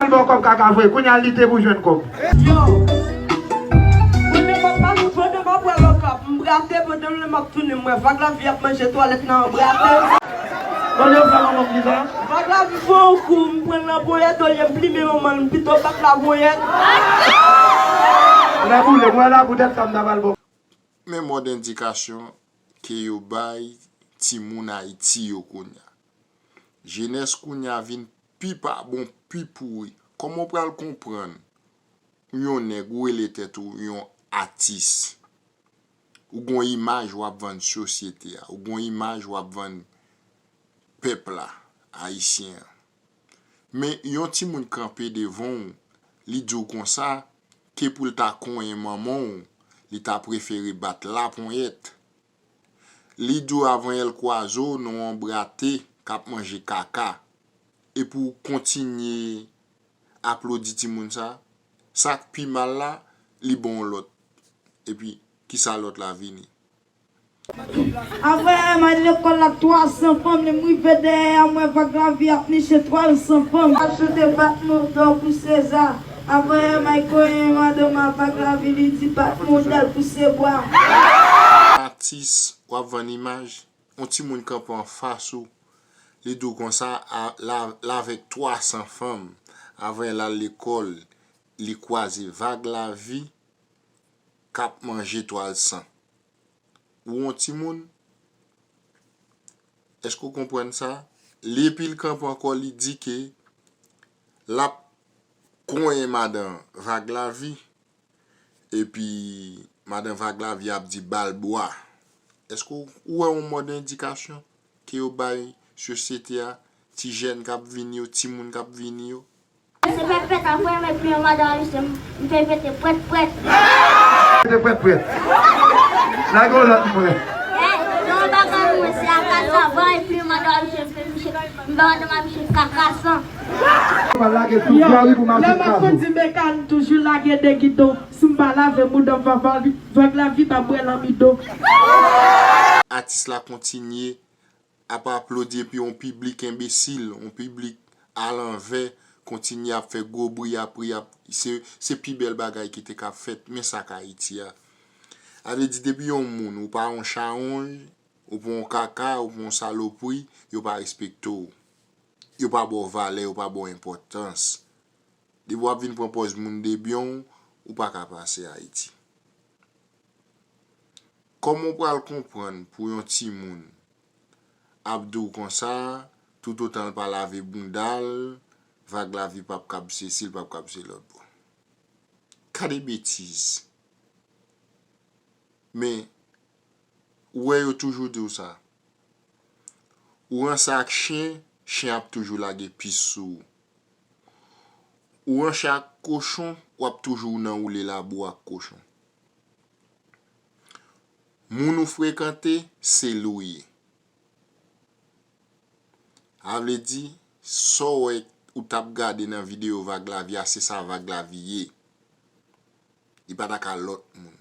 Bon comme caca frère, qu'on y a lité pour jeune comme. Yo. Pwede ma pwe lokap, mbrate pwede le mak toune mwen. Vag la vi ap manje toalet nan mbrate. Kon yo fè maman ki sa? Vag la vi fon kou, mpren la boyet, oye mplime maman, pito bak la boyet. La boule, mwen la boule tam daval bon. Men mod indikasyon ke yo bay ti moun Haiti yo konya. Jeunesse konya vin pi pa bon, pi pourri. Comment pral comprendre? Yon nèg ou el tête ou yon artiste. Ou gon image ou ap vendre société, ou gon image ou ap vendre peuple là, haïtien. Mais yon ti moun campé devant, li djou kon ça, que pour ta kon et maman, li ta préféré battre la poignette. Li djou avant el kwazo non embraté, kap manger caca. Et pour continuer applaudir ti moun ça, ça pi mal là, li bon l'autre. Et puis qui ça l'autre la vini. Avant, ma l'école à 300 femmes, les mouilles derrière moi, va graver à chez 300 femmes. Acheter battement d'or pour César. Avant, ma coin, madame, va graver, il dit battement d'or pour ses bois. Artiste, ou ap van image, on ti moun kamp en face ou, li dou kon ça, la avec 300 femmes, avant la l'école, li croise vague la vie, kap manger toile sang. Ou on ti moun, est-ce que vous comprenez ça? Li pile kamp encore li dit que la kon madame vague la vie, et puis madame vague la vie a dit balboa. Est-ce que ou est un mode d'indication que yo bay société a ti jeune k'ap vini yo, ti moun k'ap vini yo? C'est pas prêt à voir, mais puis on va dans le système. On fait prête. T'es prête. La go l'autre frère. Non, bagarre, moi, c'est à 400 et puis on va dans le système. On va dans le système caca. Voilà que tout arrive pour marcher Là, ma dit mécan toujours la gueule de guido. Si on va laver mon dans la vie, pas boire l'amido. Artiste la continue à pas applaudir puis on public imbécile, on public à l'envers continue à faire gros bruit après c'est plus belle bagaille qui était qu'a fait mais ça Haïti a. Avait dit depuis on moun ou pas on chaonge ou pour un caca ou pour un saloperie, yo pas respecté. Yo pas bon valeur, ou pas bon importance. De voir vinn propose moun de bien ou pas ka passer Haïti. Comment on peut comprendre pour un petit moun Abdou comme ça, tout autant pas laver bundal, vague la vie pas capser s'il pas capser l'autre. Cas de bêtises. Mais ouais yo toujours dit ça. Ou un sac chien a toujours la pissou. Ou un chat cochon, ou a toujours nan ou la bois cochon. Moun ou fréquenté, c'est loué. Avle dit, so ou tap gade nan vidéo vague la vie, c'est ça vague la vie. Il pas d'accord l'autre moun.